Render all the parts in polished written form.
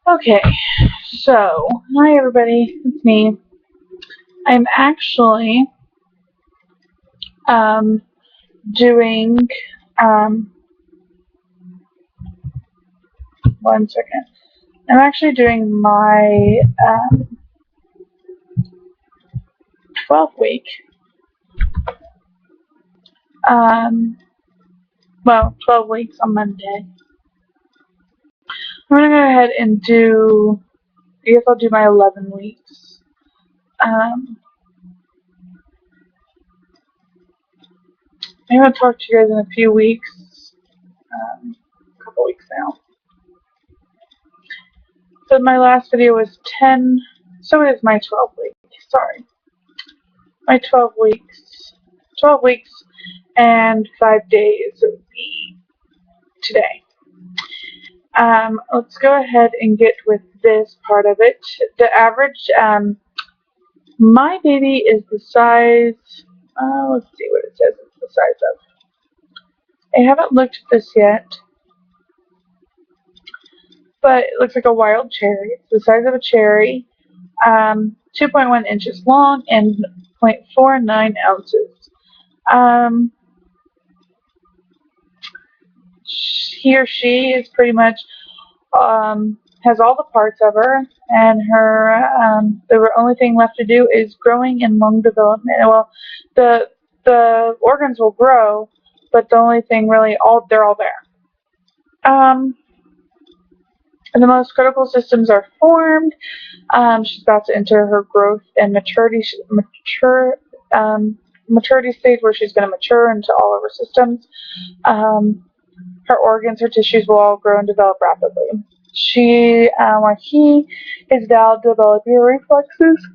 Okay, so hi everybody, it's me. I'm actually um, doing um, one second. I'm actually doing my 12th week. Um, well, 12 weeks on Monday. I'm gonna go ahead and do. I guess I'll do my 11 weeks. Um, I'm gonna talk to you guys in a few weeks. A couple weeks now. So my last video was 10. So it is my 12 week. Sorry. My 12 weeks. 12 weeks and 5 days will be today. Let's go ahead and get with this part of it. The average, my baby is the size, let's see what it says it's the size of. I haven't looked at this yet, but it looks like a wild cherry. It's the size of a cherry, 2.1 inches long and 0.49 ounces. Um, he or she is pretty much has all the parts of her, and her the only thing left to do is growing and lung development. Well, the organs will grow, but the only thing really they're all there. And the most critical systems are formed. She's about to enter her growth and maturity stage where she's going to mature into all of her systems. Her organs, her tissues will all grow and develop rapidly. She or he is now developing reflexes.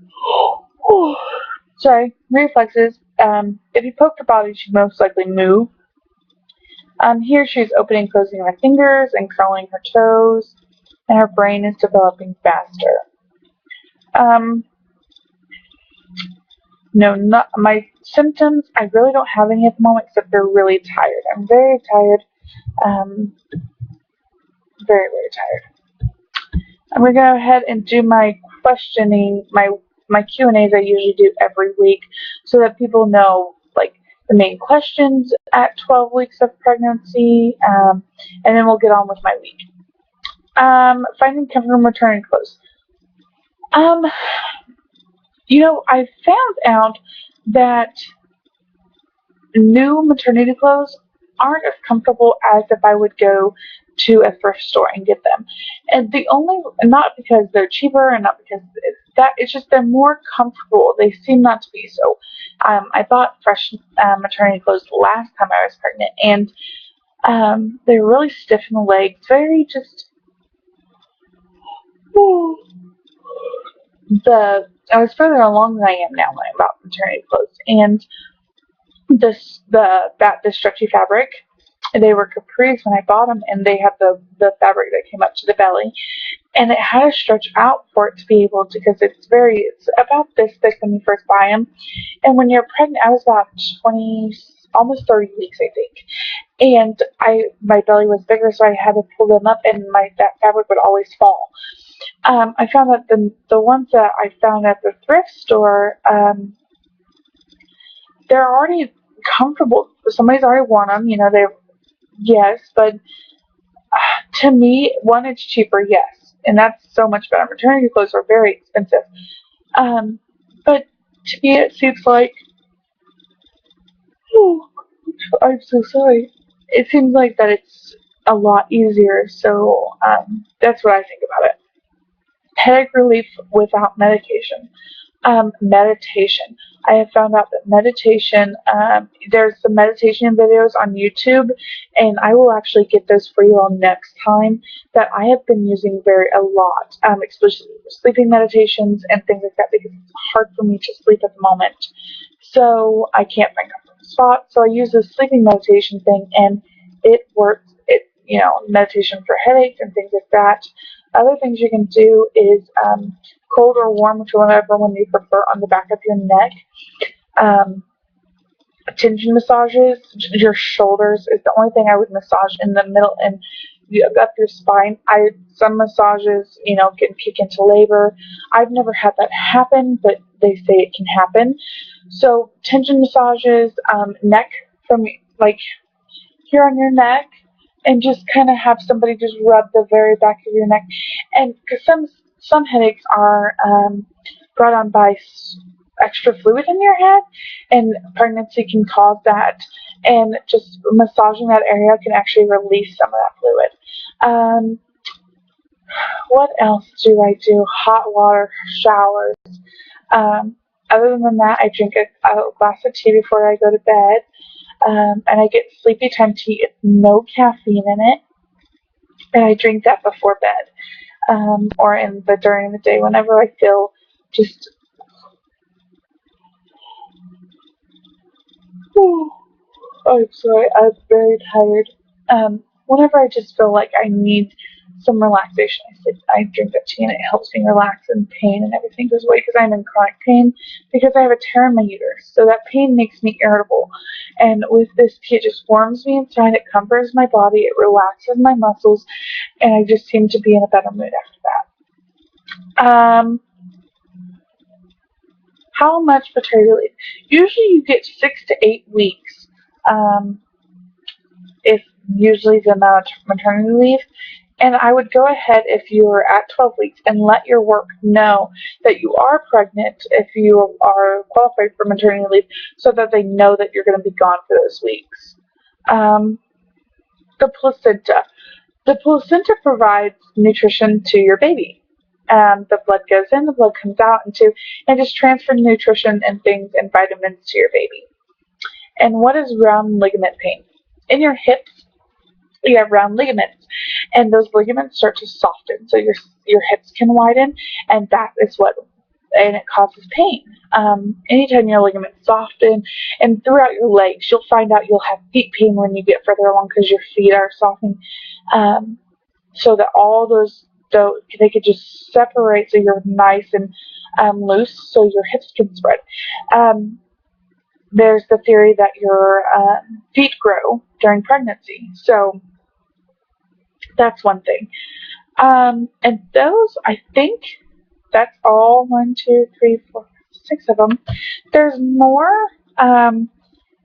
Sorry, reflexes. If you poke her body, she'd most likely move. Here she's opening and closing her fingers and curling her toes, and her brain is developing faster. No, not my symptoms. I really don't have any at the moment, except they're really tired. I'm very tired. Very, very tired. I'm gonna go ahead and do my questioning, my Q&As I usually do every week, so that people know like the main questions at 12 weeks of pregnancy, and then we'll get on with my week. Finding comfort and returning clothes. I found out that new maternity clothes aren't as comfortable as if I would go to a thrift store and get them. And not because they're cheaper and not because it's just they're more comfortable. They seem not to be. So I bought fresh maternity clothes last time I was pregnant, and they're really stiff in the legs. Very just. I was further along than I am now when I bought maternity clothes, and this stretchy fabric. They were capris when I bought them, and they had the fabric that came up to the belly, and it had to stretch out for it to be able to, because it's about this thick when you first buy them, and when you're pregnant, I was about 20, almost 30 weeks, I think, and my belly was bigger, so I had to pull them up, and that fabric would always fall. I found that the ones that I found at the thrift store, they're already comfortable. Somebody's already worn them, yes, but to me, one, it's cheaper, yes, and that's so much better. Maternity clothes are very expensive, but to me, it seems like, oh, I'm so sorry. It seems like that it's a lot easier, so that's what I think about it. Headache relief without medication. Meditation. I have found out that meditation, there's some meditation videos on YouTube, and I will actually get those for you all next time, that I have been using a lot, especially sleeping meditations and things like that, because it's hard for me to sleep at the moment. So I can't find a comfortable spot. So I use this sleeping meditation thing, and it works. Meditation for headaches and things like that. Other things you can do is cold or warm, whichever one you prefer, on the back of your neck. Tension massages, your shoulders is the only thing I would massage in the middle, and up your spine. Some massages, can kick into labor. I've never had that happen, but they say it can happen. So tension massages, neck from like here on your neck, and just kind of have somebody just rub the very back of your neck, and because some headaches are brought on by extra fluid in your head, and pregnancy can cause that, and just massaging that area can actually release some of that fluid. What else do I do? Hot water showers. Um, Other than that, I drink a glass of tea before I go to bed, and I get sleepy time tea. It's no caffeine in it, and I drink that before bed, or during the day whenever I feel just. I'm sorry, I'm very tired. Whenever I just feel like I need some relaxation, I drink that tea and it helps me relax, and pain and everything goes away because I'm in chronic pain because I have a tear in my uterus. So that pain makes me irritable. And with this tea, it just warms me inside, it comforts my body, it relaxes my muscles, and I just seem to be in a better mood after that. How much paternity leave? Usually you get 6 to 8 weeks. If usually the amount of maternity leave. And I would go ahead if you are at 12 weeks and let your work know that you are pregnant if you are qualified for maternity leave, so that they know that you're going to be gone for those weeks. The placenta. The placenta provides nutrition to your baby. The blood goes in, the blood comes out, and just transfer nutrition and things and vitamins to your baby. And what is round ligament pain? In your hips, you have round ligaments, and those ligaments start to soften, so your hips can widen, and it causes pain. Anytime your ligaments soften, and throughout your legs, you'll find out you'll have feet pain when you get further along because your feet are softening, so that all those they could just separate, so you're nice and loose, so your hips can spread. There's the theory that your feet grow during pregnancy, so that's one thing. And those, I think, that's all. 1, 2, 3, 4, 6 of them. There's more, and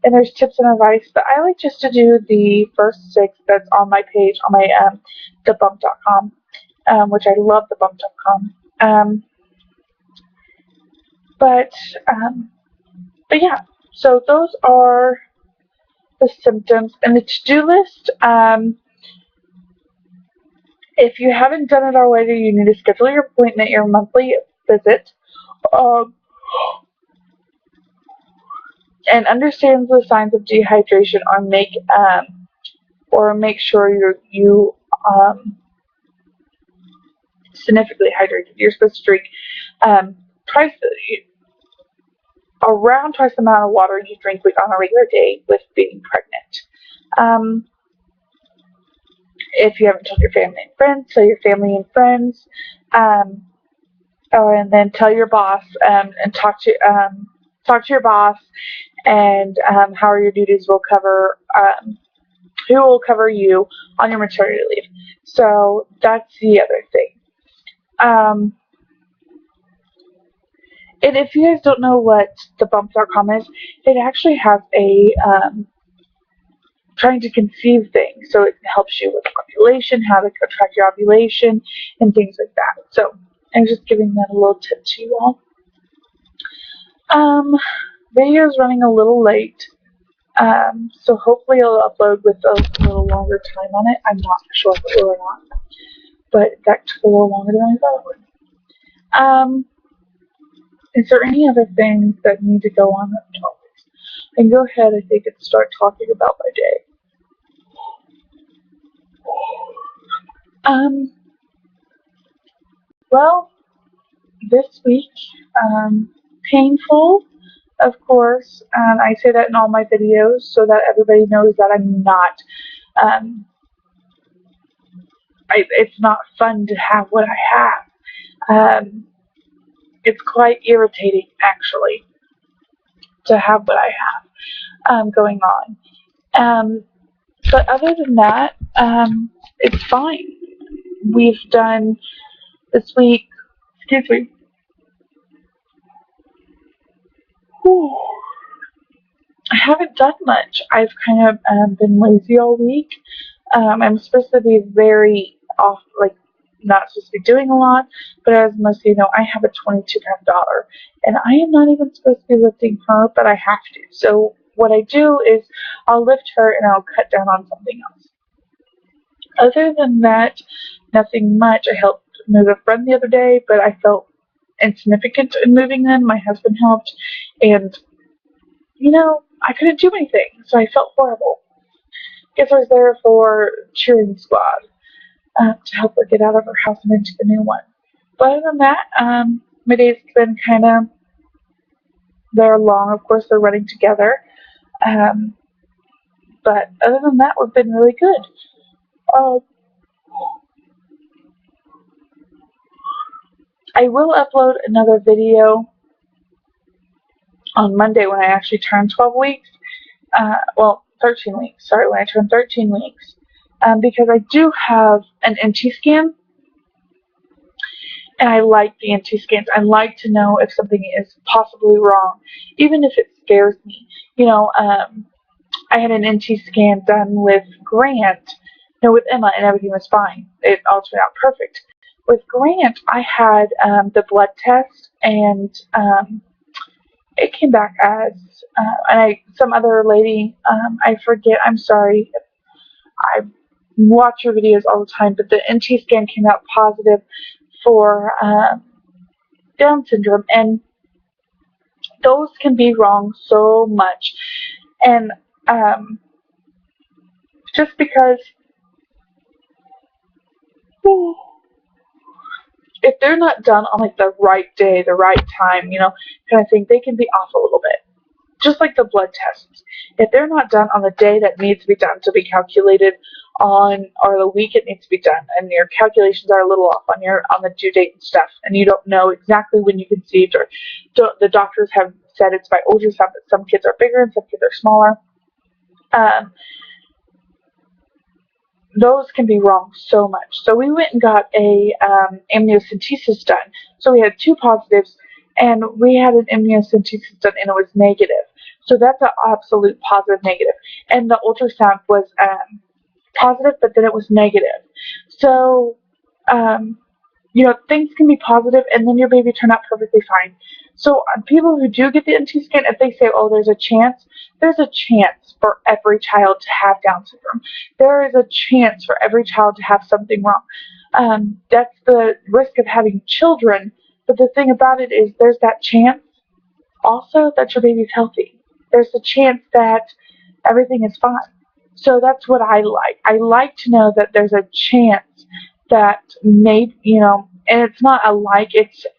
there's tips and advice, but I like just to do the first 6 that's on my page, on my thebump.com, which I love thebump.com. But yeah, so those are the symptoms and the to-do list. If you haven't done it already, you need to schedule your appointment, your monthly visit, and understand the signs of dehydration, or make sure you significantly hydrated. You're supposed to drink around twice the amount of water you drink on a regular day with being pregnant. If you haven't told your family and friends, tell your family and friends, and then tell your boss, and talk to your boss, and how your duties will cover, who will cover you on your maternity leave. So that's the other thing. And if you guys don't know what thebump.com is, it actually has a trying to conceive thing. So it helps you with ovulation, how to track your ovulation, and things like that. So I'm just giving that a little tip to you all. Video is running a little late, so hopefully I'll upload with a little longer time on it. I'm not sure if it will or not, but that took a little longer than I thought it would. Is there any other things that need to go on that topics? And go ahead, I think, and start talking about my day. Well, this week, painful, of course, and I say that in all my videos so that everybody knows that I'm not, it's not fun to have what I have. It's quite irritating, actually, to have what I have going on. But other than that, it's fine. We've done this week, excuse me, whew, I haven't done much. I've kind of been lazy all week. I'm supposed to be very off, like not supposed to be doing a lot, but as most of you know, I have a 22-pound daughter, and I am not even supposed to be lifting her, but I have to. So what I do is I'll lift her and I'll cut down on something else. Other than that, nothing much. I helped move a friend the other day, but I felt insignificant in moving them. My husband helped, and I couldn't do anything, so I felt horrible. Guess I was there for cheering squad to help her get out of her house and into the new one. But other than that, my day's been kind of, they're long, of course, they're running together. Um, but other than that, we've been really good. Uh, I will upload another video on Monday when I actually turn 12 weeks. 13 weeks, sorry, when I turn 13 weeks. Because I do have an NT scan, and I like the NT scans. I like to know if something is possibly wrong, even if it scares me. I had an NT scan done with Grant, with Emma, and everything was fine. It all turned out perfect. With Grant, I had the blood test, and it came back as, some other lady, I forget, I'm sorry, I watch your videos all the time, but the NT scan came out positive for Down syndrome, and those can be wrong so much. And just because if they're not done on like the right day, the right time, kind of thing, they can be off a little bit. Just like the blood tests. If they're not done on the day that needs to be done to be calculated on, or the week it needs to be done, and your calculations are a little off on the due date and stuff, and you don't know exactly when you conceived, or the doctors have said it's by ultrasound that some kids are bigger and some kids are smaller. Those can be wrong so much. So we went and got a amniocentesis done. So we had 2 positives, and we had an amniocentesis done, and it was negative. So that's an absolute positive negative. And the ultrasound was positive, but then it was negative. So, things can be positive, and then your baby turned out perfectly fine. So people who do get the NT scan, if they say, oh, there's a chance for every child to have Down syndrome. There is a chance for every child to have something wrong. That's the risk of having children, but the thing about it is there's that chance also that your baby's healthy. There's a chance that everything is fine. So that's what I like. I like to know that there's a chance that maybe, and it's not a like,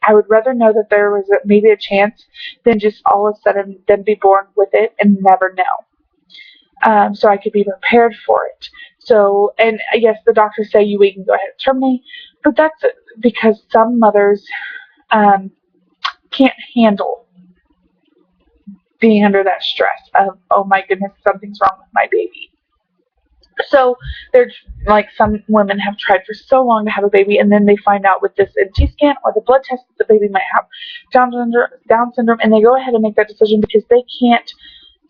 I would rather know that there was maybe a chance than just all of a sudden then be born with it and never know. So I could be prepared for it. So, and I guess the doctors say we can go ahead and terminate, but that's because some mothers can't handle being under that stress of, oh my goodness, something's wrong with my baby. So they're like, some women have tried for so long to have a baby, and then they find out with this NT scan or the blood test that the baby might have Down syndrome, and they go ahead and make that decision because they can't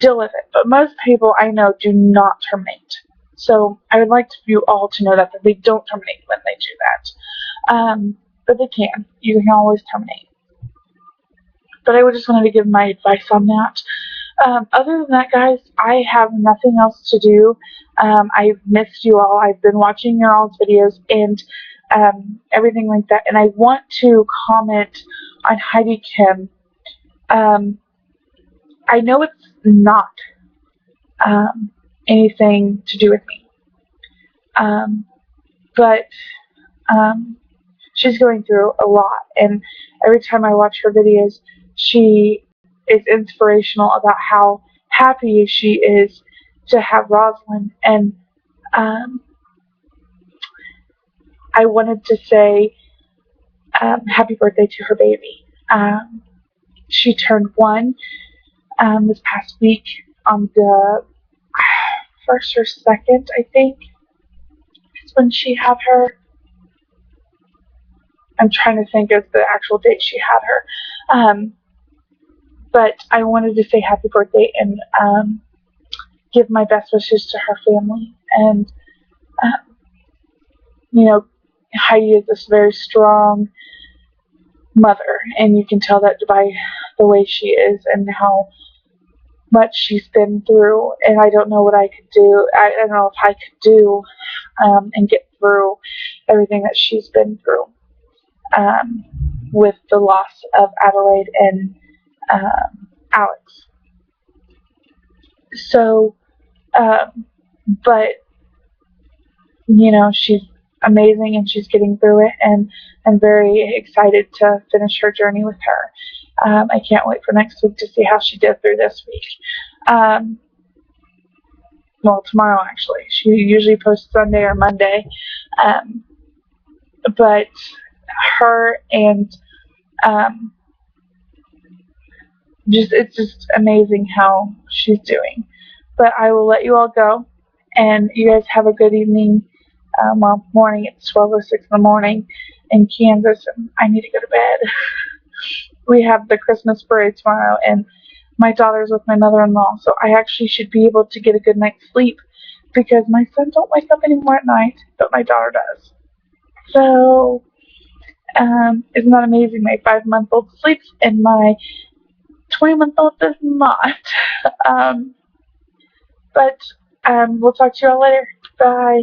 deal with it. But most people I know do not terminate. So I would like you all to know that they don't terminate when they do that. But they can. You can always terminate. But I just wanted to give my advice on that. Other than that, guys, I have nothing else to do. I've missed you all. I've been watching your all's videos and everything like that. And I want to comment on Heidi Kim. I know it's not anything to do with me. But she's going through a lot. And every time I watch her videos, she is inspirational about how happy she is to have Rosalind. And I wanted to say happy birthday to her baby. She turned 1 this past week on the 1st or 2nd, I think, is when she had her. I'm trying to think of the actual date she had her. But I wanted to say happy birthday and give my best wishes to her family. And, um, Heidi is this very strong mother, and you can tell that by the way she is and how much she's been through. And I don't know what I could do. I don't know if I could do and get through everything that she's been through um, with the loss of Adelaide and Alex. So, but she's amazing and she's getting through it, and I'm very excited to finish her journey with her. I can't wait for next week to see how she did through this week. Well, tomorrow actually. She usually posts Sunday or Monday. But her and it's just amazing how she's doing. But I will let you all go, and you guys have a good evening. Morning. It's 12:06 in the morning in Kansas, and I need to go to bed. We have the Christmas parade tomorrow, and my daughter's with my mother-in-law, so I actually should be able to get a good night's sleep because my son don't wake up anymore at night, but my daughter does. So, isn't that amazing? My 5-month-old sleeps, and my 20-month-old does not. But we'll talk to you all later. Bye.